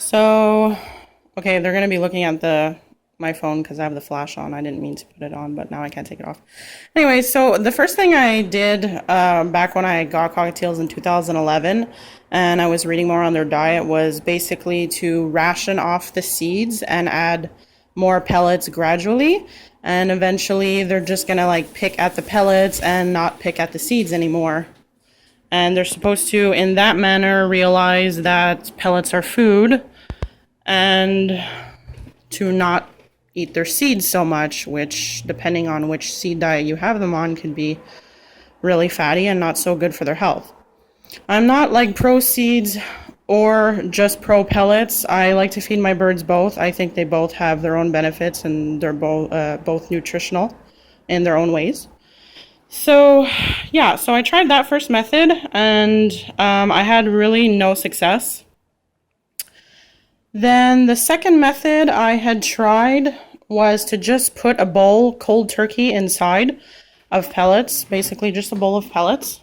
So, okay, they're going to be looking at my phone because I have the flash on. I didn't mean to put it on, but now I can't take it off. Anyway, so the first thing I did back when I got Cockatiels in 2011 and I was reading more on their diet was basically to ration off the seeds and add more pellets gradually. And eventually they're just going to like pick at the pellets and not pick at the seeds anymore. And they're supposed to, in that manner, realize that pellets are food and to not eat their seeds so much, which, depending on which seed diet you have them on, can be really fatty and not so good for their health. I'm not like pro seeds or just pro pellets. I like to feed my birds both. I think they both have their own benefits and they're both nutritional in their own ways. So yeah, so I tried that first method and I had really no success. Then the second method I had tried was to just put a bowl cold turkey inside of pellets, basically just a bowl of pellets,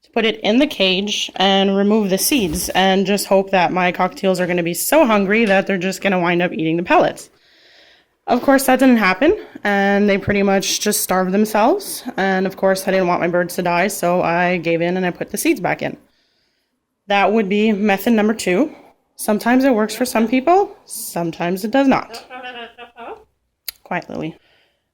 to put it in the cage and remove the seeds and just hope that my cockatiels are going to be so hungry that they're just going to wind up eating the pellets. Of course, that didn't happen, and they pretty much just starved themselves. And of course, I didn't want my birds to die, so I gave in and I put the seeds back in. That would be method number 2. Sometimes it works for some people, sometimes it does not. Quiet, Lily.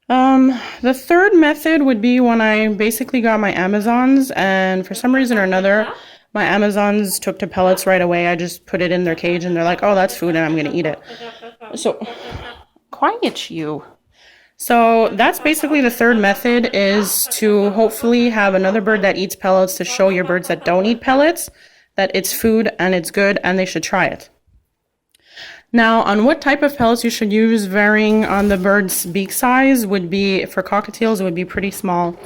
The third method would be when I basically got my Amazons, and for some reason or another, my Amazons took to pellets right away. I just put it in their cage, and they're like, oh, that's food, and I'm going to eat it. So... quiet you. So that's basically the third method, is to hopefully have another bird that eats pellets to show your birds that don't eat pellets that it's food and it's good and they should try it. Now, on what type of pellets you should use, varying on the bird's beak size, would be, for cockatiels, it would be pretty small.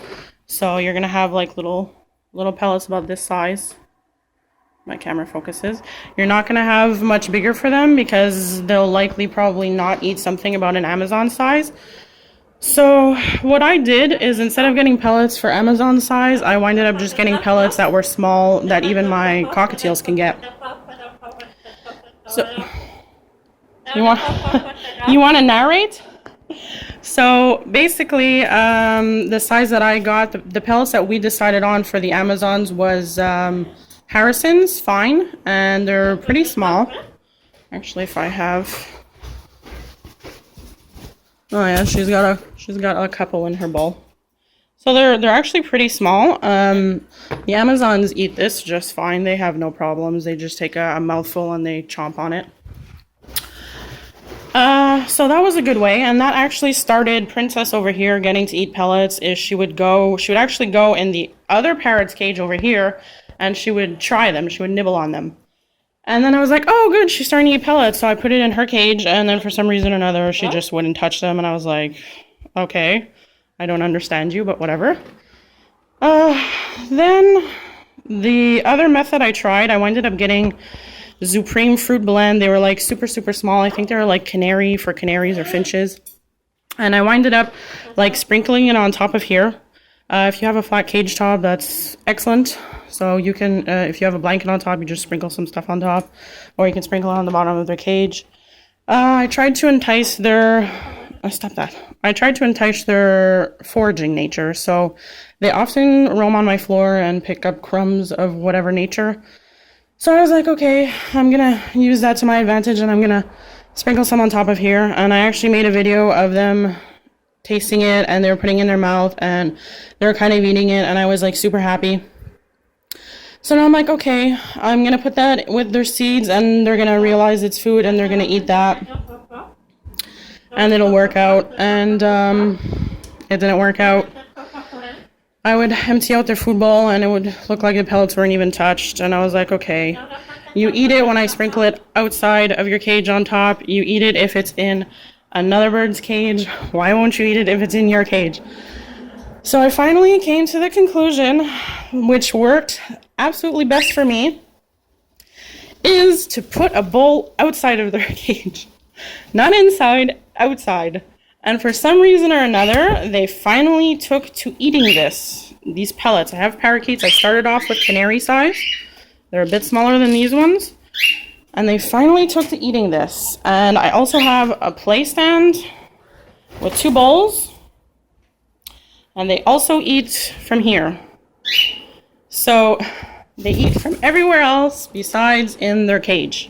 So you're going to have like little pellets about this size. My camera focuses. You're not going to have much bigger for them because they'll likely probably not eat something about an Amazon size. So what I did is, instead of getting pellets for Amazon size, I winded up just getting pellets that were small that even my cockatiels can get. So you want to narrate? So basically, the size that I got, the pellets that we decided on for the Amazons was Harrison's, fine, and they're pretty small. Actually, if I have, oh yeah, she's got a couple in her bowl. So they're actually pretty small. The Amazons eat this just fine. They have no problems. They just take a mouthful and they chomp on it. So that was a good way, and that actually started Princess over here getting to eat pellets. Is she would actually go in the other parrot's cage over here, and she would try them. She would nibble on them. And then I was like, oh, good, she's starting to eat pellets. So I put it in her cage, and then for some reason or another, she just wouldn't touch them. And I was like, okay, I don't understand you, but whatever. Then the other method I tried, I ended up getting Supreme Fruit Blend. They were like super, super small. I think they were like canary for canaries or finches. And I winded up like sprinkling it on top of here. If you have a flat cage top, that's excellent. So you can, if you have a blanket on top, you just sprinkle some stuff on top, or you can sprinkle it on the bottom of their cage. I tried to entice their foraging nature. So they often roam on my floor and pick up crumbs of whatever nature. So I was like, okay, I'm gonna use that to my advantage, and I'm gonna sprinkle some on top of here. And I actually made a video of them tasting it, and they were putting it in their mouth, and they were kind of eating it, and I was like super happy. So now I'm like, okay, I'm going to put that with their seeds, and they're going to realize it's food, and they're going to eat that, and it'll work out. And it didn't work out. I would empty out their food bowl, and it would look like the pellets weren't even touched. And I was like, okay, you eat it when I sprinkle it outside of your cage on top. You eat it if it's in another bird's cage. Why won't you eat it if it's in your cage? So I finally came to the conclusion, which worked absolutely best for me, is to put a bowl outside of their cage. Not inside, outside. And for some reason or another, they finally took to eating these pellets. I have parakeets. I started off with canary size. They're a bit smaller than these ones. And they finally took to eating this. And I also have a play stand with 2 bowls. And they also eat from here. So they eat from everywhere else besides in their cage.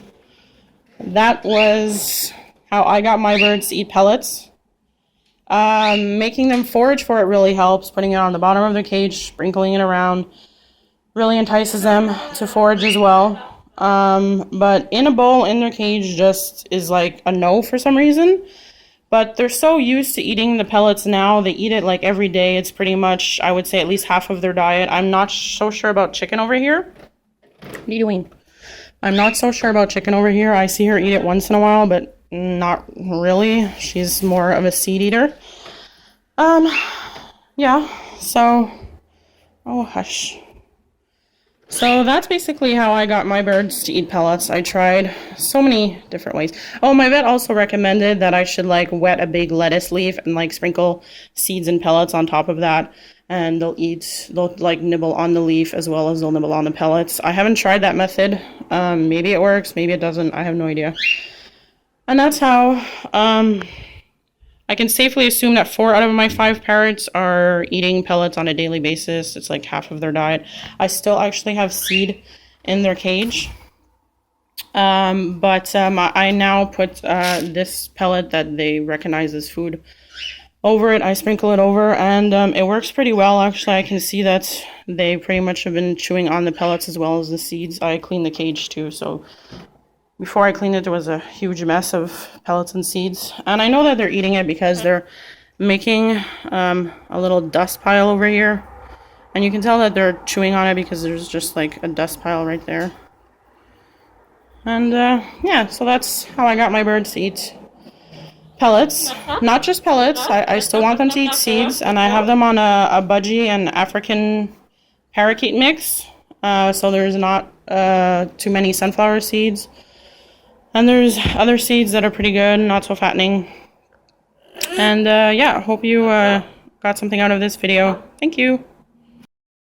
That was how I got my birds to eat pellets. Making them forage for it really helps. Putting it on the bottom of their cage, sprinkling it around, really entices them to forage as well. But in a bowl in their cage just is like a no for some reason. But they're so used to eating the pellets now, they eat it like every day. It's pretty much, I would say, at least half of their diet. I'm not so sure about chicken over here. What are you doing? I'm not so sure about chicken over here. I see her eat it once in a while, but not really. She's more of a seed eater. Yeah, so, oh hush. So that's basically how I got my birds to eat pellets. I tried so many different ways. Oh, my vet also recommended that I should like wet a big lettuce leaf and like sprinkle seeds and pellets on top of that. And they'll like nibble on the leaf as well as they'll nibble on the pellets. I haven't tried that method. Maybe it works, maybe it doesn't. I have no idea. And that's how I can safely assume that 4 out of my 5 parrots are eating pellets on a daily basis. It's like half of their diet. I still actually have seed in their cage. But I now put this pellet that they recognize as food over it. I sprinkle it over, and it works pretty well. Actually, I can see that they pretty much have been chewing on the pellets as well as the seeds. I cleaned the cage too, so before I cleaned it, there was a huge mess of pellets and seeds. And I know that they're eating it because they're making a little dust pile over here. And you can tell that they're chewing on it because there's just like a dust pile right there. And yeah, so that's how I got my birds to eat pellets. Not just pellets, I still want them to eat seeds. And I have them on a budgie and African parakeet mix. So there's not too many sunflower seeds. And there's other seeds that are pretty good, not so fattening. And yeah, hope you got something out of this video. Thank you.